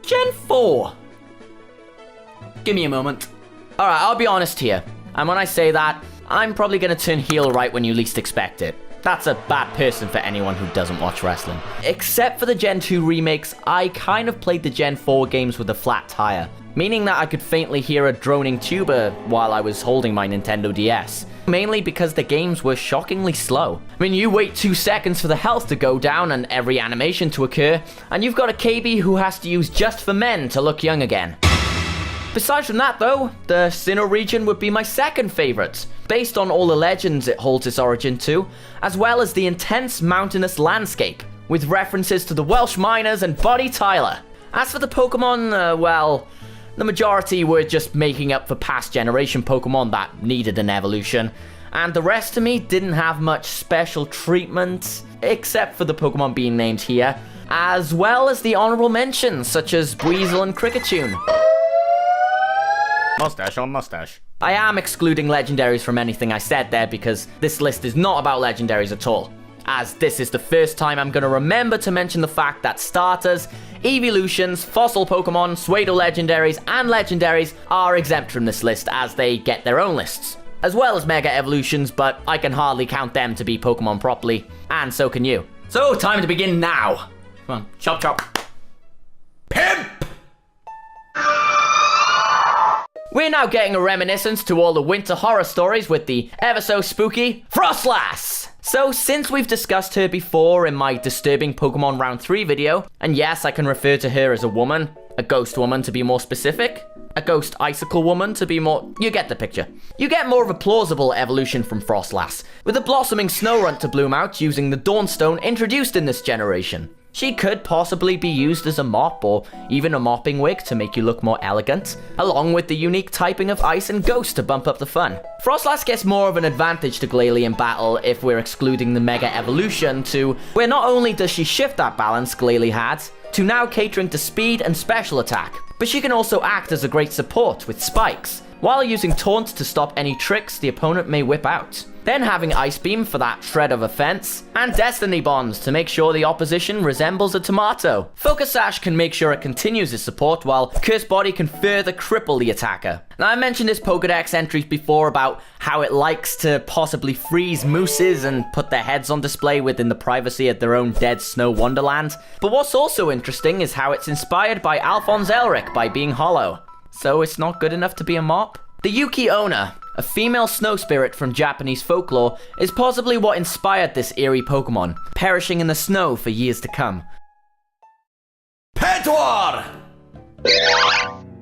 Gen 4. Give me a moment. Alright, I'll be honest here. And when I say that, I'm probably going to turn heel right when you least expect it. That's a bad person for anyone who doesn't watch wrestling. Except for the Gen 2 remakes, I kind of played the Gen 4 games with a flat tire, meaning that I could faintly hear a droning tuba while I was holding my Nintendo DS. Mainly because the games were shockingly slow. I mean, you wait 2 seconds for the health to go down and every animation to occur, and you've got a KB who has to use Just for Men to look young again. Besides from that though, the Sinnoh region would be my second favourite, based on all the legends it holds its origin to, as well as the intense mountainous landscape, with references to the Welsh miners and Bonnie Tyler. As for the Pokemon, well, the majority were just making up for past generation Pokemon that needed an evolution, and the rest to me didn't have much special treatment, except for the Pokemon being named here, as well as the honourable mentions such as Weasel and Kricketune. Mustache on mustache. I am excluding legendaries from anything I said there because this list is not about legendaries at all, as this is the first time I'm going to remember to mention the fact that starters, evolutions, fossil Pokemon, Pseudo legendaries, and legendaries are exempt from this list as they get their own lists, as well as Mega Evolutions, but I can hardly count them to be Pokemon properly, and so can you. So, time to begin now. Come on, chop chop. Pimp! We're now getting a reminiscence to all the winter horror stories with the ever so spooky Frostlass. So since we've discussed her before in my disturbing Pokemon Round 3 video, and yes, I can refer to her as a woman, a ghost woman to be more specific, a ghost icicle woman to be more, you get the picture. You get more of a plausible evolution from Frostlass, with a blossoming Snorunt to bloom out using the Dawnstone introduced in this generation. She could possibly be used as a mop or even a mopping wig to make you look more elegant, along with the unique typing of Ice and Ghost to bump up the fun. Frostlass gets more of an advantage to Glalie in battle if we're excluding the Mega Evolution to where not only does she shift that balance Glalie had, to now catering to speed and special attack, but she can also act as a great support with spikes, while using Taunt to stop any tricks the opponent may whip out. Then having Ice Beam for that shred of offense, and Destiny Bonds to make sure the opposition resembles a tomato. Focus Sash can make sure it continues its support, while Curse Body can further cripple the attacker. Now I mentioned this Pokedex entries before about how it likes to possibly freeze mooses and put their heads on display within the privacy of their own dead snow wonderland. But what's also interesting is how it's inspired by Alphonse Elric by being hollow. So it's not good enough to be a mop? The Yuki Onna, a female snow spirit from Japanese folklore, is possibly what inspired this eerie Pokemon, perishing in the snow for years to come. Petwar!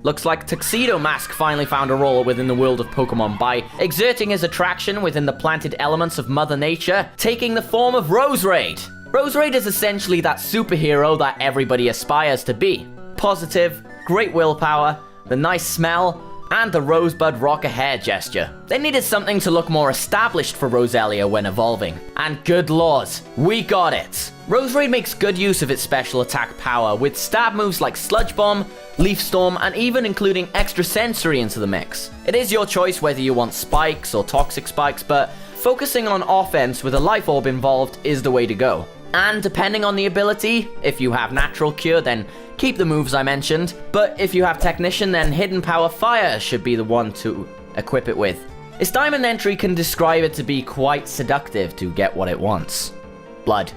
Looks like Tuxedo Mask finally found a role within the world of Pokemon by exerting his attraction within the planted elements of Mother Nature, taking the form of Roserade. Roserade is essentially that superhero that everybody aspires to be. Positive, great willpower, the nice smell, and the Rosebud Rocker hair gesture. They needed something to look more established for Roselia when evolving. And good lord, we got it! Roserade makes good use of its special attack power, with stab moves like Sludge Bomb, Leaf Storm, and even including Extra Sensory into the mix. It is your choice whether you want spikes or toxic spikes, but focusing on offense with a Life Orb involved is the way to go. And depending on the ability, if you have Natural Cure, then keep the moves I mentioned, but if you have Technician, then Hidden Power Fire should be the one to equip it with. Its diamond entry can describe it to be quite seductive to get what it wants. Blood.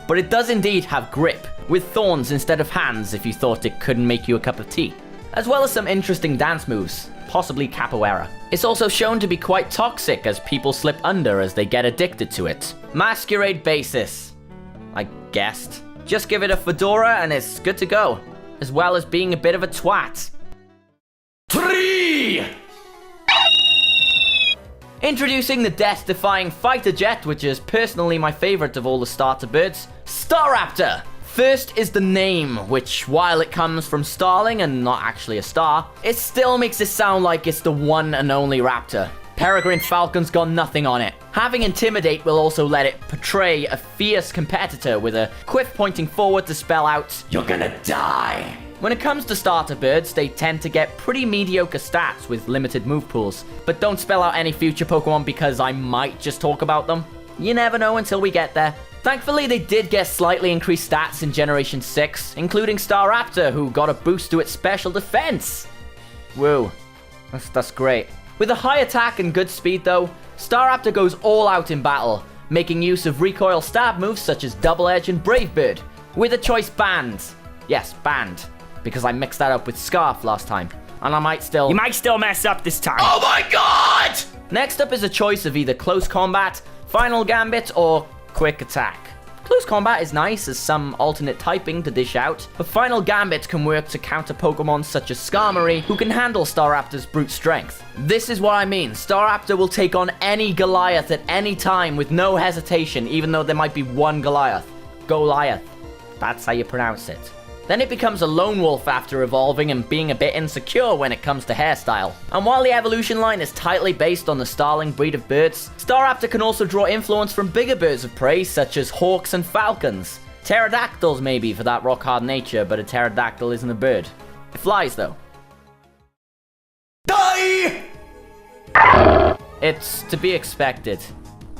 But it does indeed have grip, with thorns instead of hands if you thought it couldn't make you a cup of tea. As well as some interesting dance moves, possibly capoeira. It's also shown to be quite toxic as people slip under as they get addicted to it. Masquerade Basis. I guessed. Just give it a fedora and it's good to go, as well as being a bit of a twat. 3! Introducing the death-defying fighter jet, which is personally my favorite of all the starter birds, Staraptor. First is the name, which while it comes from Starling and not actually a star, it still makes it sound like it's the one and only raptor. Peregrine Falcon's got nothing on it. Having Intimidate will also let it portray a fierce competitor with a quiff pointing forward to spell out, "You're gonna die." When it comes to starter birds, they tend to get pretty mediocre stats with limited move pools. But don't spell out any future Pokemon because I might just talk about them. You never know until we get there. Thankfully, they did get slightly increased stats in Generation 6, including Staraptor, who got a boost to its special defense. Whoa, that's great. With a high attack and good speed though, Staraptor goes all out in battle, making use of recoil stab moves such as Double Edge and Brave Bird, with a choice banned. Yes, banned, because I mixed that up with Scarf last time, and I might still... You might still mess up this time. Oh my god! Next up is a choice of either Close Combat, Final Gambit, or Quick Attack. Close Combat is nice as some alternate typing to dish out, but Final Gambit can work to counter Pokemon such as Skarmory, who can handle Staraptor's brute strength. This is what I mean. Staraptor will take on any Goliath at any time with no hesitation, even though there might be one Goliath. Goliath. That's how you pronounce it. Then it becomes a lone wolf after evolving and being a bit insecure when it comes to hairstyle. And while the evolution line is tightly based on the starling breed of birds, Staraptor can also draw influence from bigger birds of prey such as hawks and falcons. Pterodactyls maybe for that rock-hard nature, but a pterodactyl isn't a bird. It flies though. Die! It's to be expected.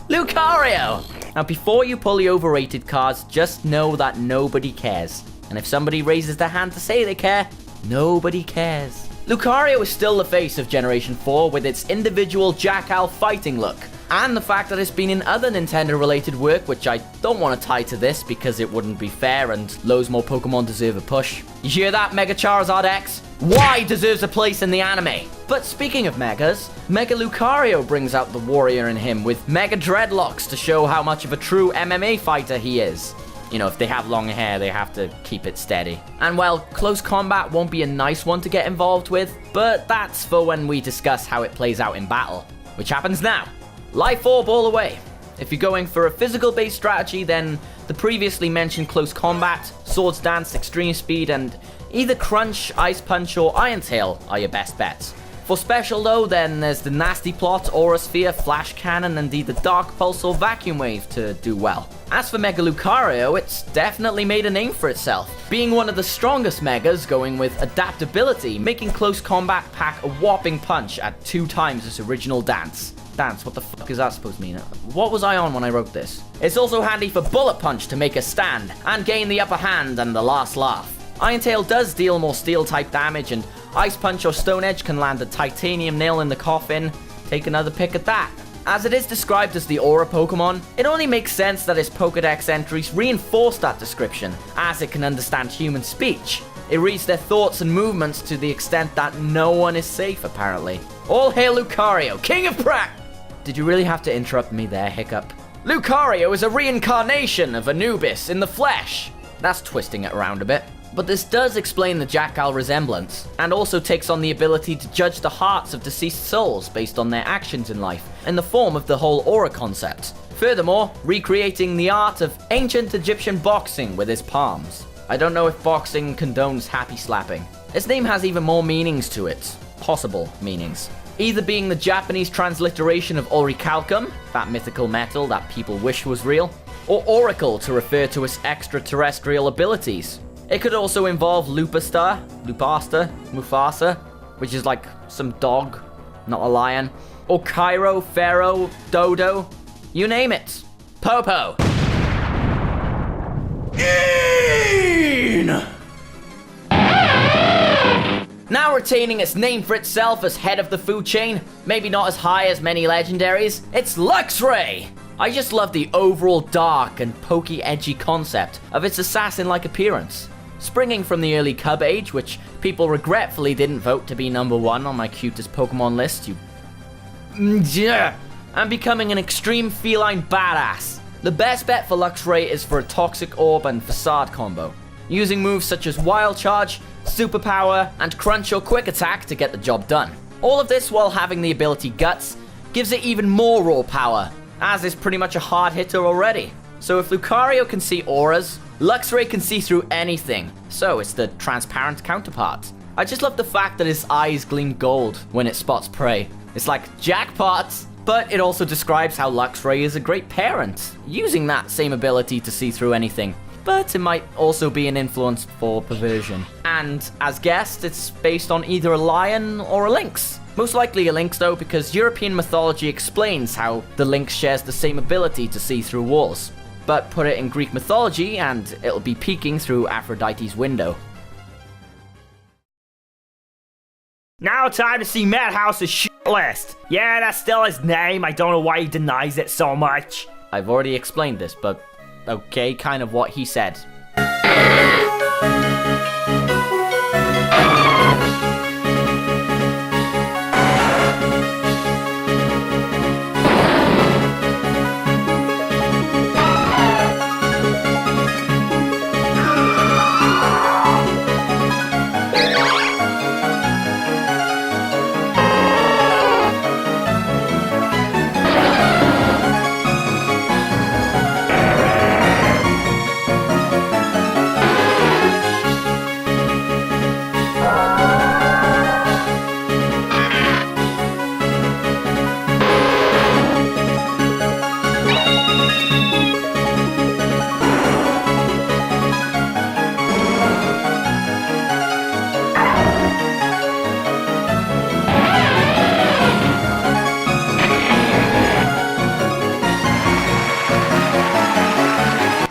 Lucario! Now before you pull the overrated cards, just know that nobody cares. And if somebody raises their hand to say they care, nobody cares. Lucario is still the face of Generation 4 with its individual Jackal fighting look. And the fact that it's been in other Nintendo-related work, which I don't want to tie to this because it wouldn't be fair and loads more Pokemon deserve a push. You hear that, Mega Charizard X? Why deserves a place in the anime? But speaking of Megas, Mega Lucario brings out the warrior in him with Mega Dreadlocks to show how much of a true MMA fighter he is. You know, if they have long hair, they have to keep it steady. And well, Close Combat won't be a nice one to get involved with, but that's for when we discuss how it plays out in battle, which happens now. Life Orb all the way. If you're going for a physical-based strategy, then the previously mentioned Close Combat, Swords Dance, Extreme Speed, and either Crunch, Ice Punch, or Iron Tail are your best bets. For special though, then there's the Nasty Plot, Aura Sphere, Flash Cannon, and the Dark Pulse or Vacuum Wave to do well. As for Mega Lucario, it's definitely made a name for itself, being one of the strongest Megas, going with adaptability, making Close Combat pack a whopping punch at 2 times its original dance. Dance, what the fuck is that supposed to mean? What was I on when I wrote this? It's also handy for Bullet Punch to make a stand, and gain the upper hand and the last laugh. Iron Tail does deal more steel-type damage, and Ice Punch or Stone Edge can land a titanium nail in the coffin. Take another pick at that. As it is described as the Aura Pokemon, it only makes sense that its Pokedex entries reinforce that description, as it can understand human speech. It reads their thoughts and movements to the extent that no one is safe, apparently. All hail Lucario, King of Prac! Did you really have to interrupt me there, Hiccup? Lucario is a reincarnation of Anubis in the flesh. That's twisting it around a bit. But this does explain the Jackal resemblance, and also takes on the ability to judge the hearts of deceased souls based on their actions in life, in the form of the whole aura concept. Furthermore, recreating the art of ancient Egyptian boxing with his palms. I don't know if boxing condones happy slapping. Its name has even more meanings to it. Possible meanings. Either being the Japanese transliteration of Orichalcum, that mythical metal that people wish was real, or Oracle to refer to its extraterrestrial abilities. It could also involve Lupastar, Mufasa, which is like some dog, not a lion, or Cairo, Pharaoh, Dodo, you name it. Popo. Now retaining its name for itself as head of the food chain, maybe not as high as many legendaries, it's Luxray! I just love the overall dark and pokey edgy concept of its assassin-like appearance. Springing from the early Cub age, which people regretfully didn't vote to be #1 on my cutest Pokemon list, and becoming an extreme feline badass. The best bet for Luxray is for a Toxic Orb and Facade combo, using moves such as Wild Charge, Superpower, and Crunch or Quick Attack to get the job done. All of this while having the ability Guts gives it even more raw power, as is pretty much a hard hitter already. So if Lucario can see auras, Luxray can see through anything, so it's the transparent counterpart. I just love the fact that its eyes gleam gold when it spots prey. It's like jackpot, but it also describes how Luxray is a great parent, using that same ability to see through anything. But it might also be an influence for perversion. And as guessed, it's based on either a lion or a lynx. Most likely a lynx though, because European mythology explains how the lynx shares the same ability to see through walls. but put it in Greek mythology and it'll be peeking through Aphrodite's window. Now time to see Madhouse's shit list. Yeah, that's still his name. I don't know why he denies it so much. I've already explained this, but okay, kind of what he said.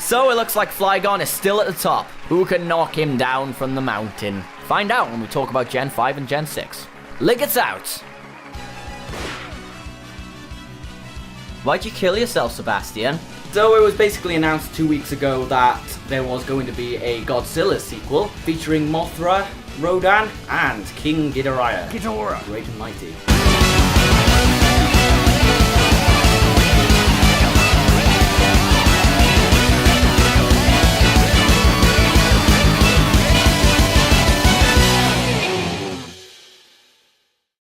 So it looks like Flygon is still at the top. Who can knock him down from the mountain? Find out when we talk about Gen 5 and Gen 6. Liggets out! Why'd you kill yourself, Sebastian? So it was basically announced 2 weeks ago that there was going to be a Godzilla sequel featuring Mothra, Rodan, and King Ghidorah. Ghidorah. Great and mighty.